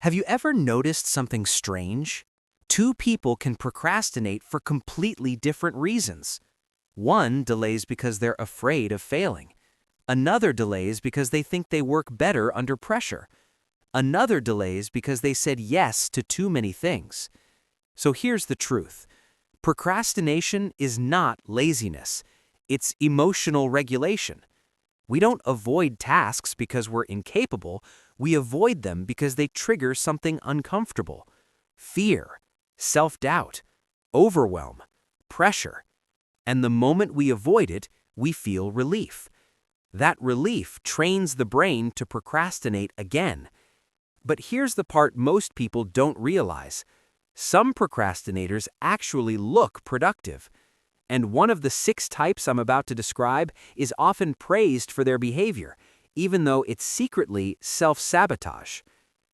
Have you ever noticed something strange? Two people can procrastinate for completely different reasons. One delays because they're afraid of failing. Another delays because they think they work better under pressure. Another delays because they said yes to too many things. So here's the truth. Procrastination is not laziness. It's emotional regulation. We don't avoid tasks because we're incapable. We avoid them because they trigger something uncomfortable. Fear, self-doubt, overwhelm, pressure. And the moment we avoid it, we feel relief. That relief trains the brain to procrastinate again. But here's the part most people don't realize. Some procrastinators actually look productive. And one of the 6 types I'm about to describe is often praised for their behavior, even though it's secretly self-sabotage.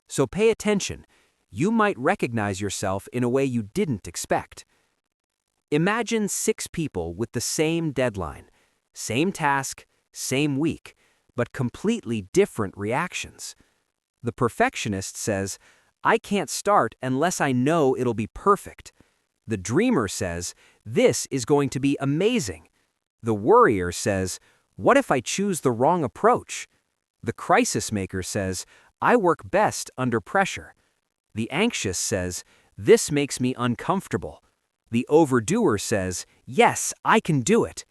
So pay attention. You might recognize yourself in a way you didn't expect. Imagine 6 people with the same deadline, same task, same week, but completely different reactions. The perfectionist says, "I can't start unless I know it'll be perfect." The dreamer says, "This is going to be amazing." The worrier says, "What if I choose the wrong approach?" The crisis maker says, "I work best under pressure." The anxious says, "This makes me uncomfortable." The overdoer says, "Yes, I can do it."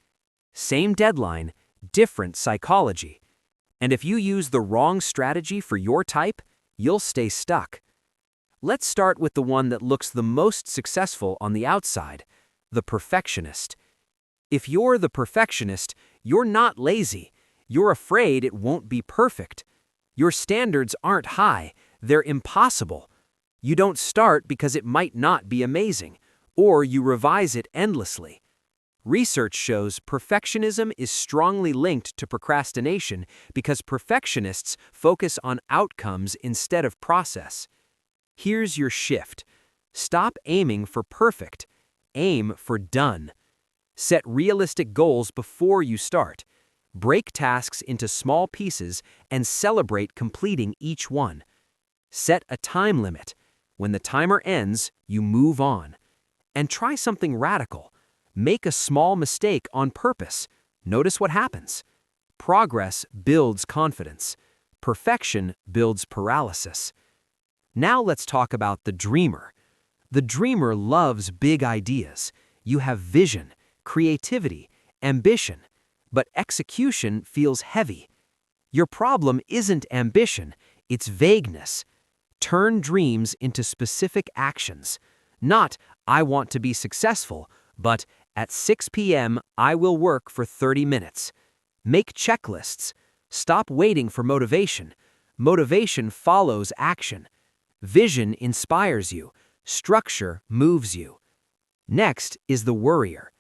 Same deadline, different psychology. And if you use the wrong strategy for your type, you'll stay stuck. Let's start with the one that looks the most successful on the outside, the perfectionist. If you're the perfectionist, you're not lazy. You're afraid it won't be perfect. Your standards aren't high, they're impossible. You don't start because it might not be amazing, or you revise it endlessly. Research shows perfectionism is strongly linked to procrastination because perfectionists focus on outcomes instead of process. Here's your shift. Stop aiming for perfect. Aim for done. Set realistic goals before you start. Break tasks into small pieces and celebrate completing each one. Set a time limit. When the timer ends, you move on. And try something radical. Make a small mistake on purpose. Notice what happens. Progress builds confidence. Perfection builds paralysis. Now let's talk about the dreamer. The dreamer loves big ideas. You have vision, creativity, ambition, but execution feels heavy. Your problem isn't ambition, it's vagueness. Turn dreams into specific actions. Not, "I want to be successful," but "At 6 p.m., I will work for 30 minutes. Make checklists. Stop waiting for motivation. Motivation follows action. Vision inspires you. Structure moves you. Next is the worrier.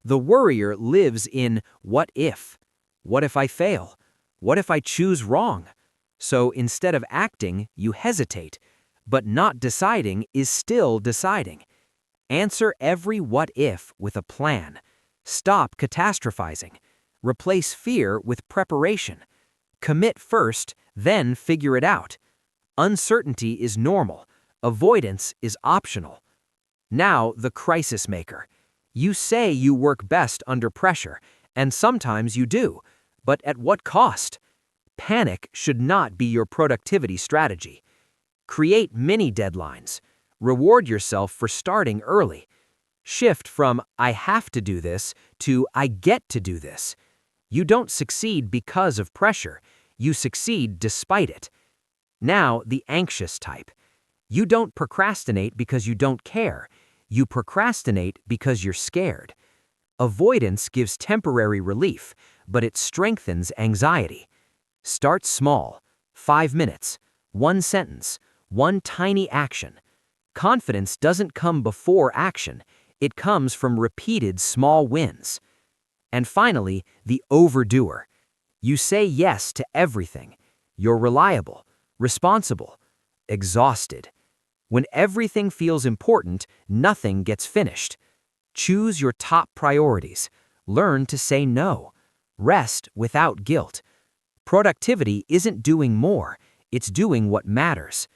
The worrier lives in what if. What if I fail? What if I choose wrong? So instead of acting, you hesitate. But not deciding is still deciding. Answer every what if with a plan. Stop catastrophizing. Replace fear with preparation. Commit first, then figure it out. Uncertainty is normal. Avoidance is optional. Now, the crisis maker. You say you work best under pressure, and sometimes you do, but at what cost? Panic should not be your productivity strategy. Create mini deadlines. Reward yourself for starting early. Shift from "I have to do this" to "I get to do this." You don't succeed because of pressure. You succeed despite it. Now, the anxious type. You don't procrastinate because you don't care. You procrastinate because you're scared. Avoidance gives temporary relief, but it strengthens anxiety. Start small. 5 minutes. 1 sentence. 1 tiny action. Confidence doesn't come before action. It comes from repeated small wins. And finally, the overdoer. You say yes to everything. You're reliable, responsible, exhausted. When everything feels important, nothing gets finished. Choose your top priorities. Learn to say no. Rest without guilt. Productivity isn't doing more, it's doing what matters.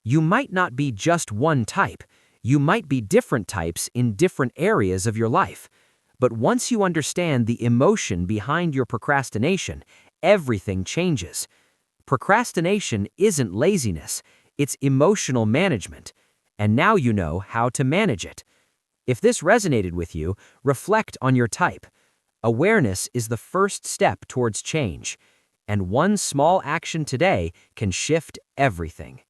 You might not be just one type. You might be different types in different areas of your life. But once you understand the emotion behind your procrastination, everything changes. Procrastination isn't laziness, it's emotional management. And now you know how to manage it. If this resonated with you, reflect on your type. Awareness is the first step towards change, and one small action today can shift everything.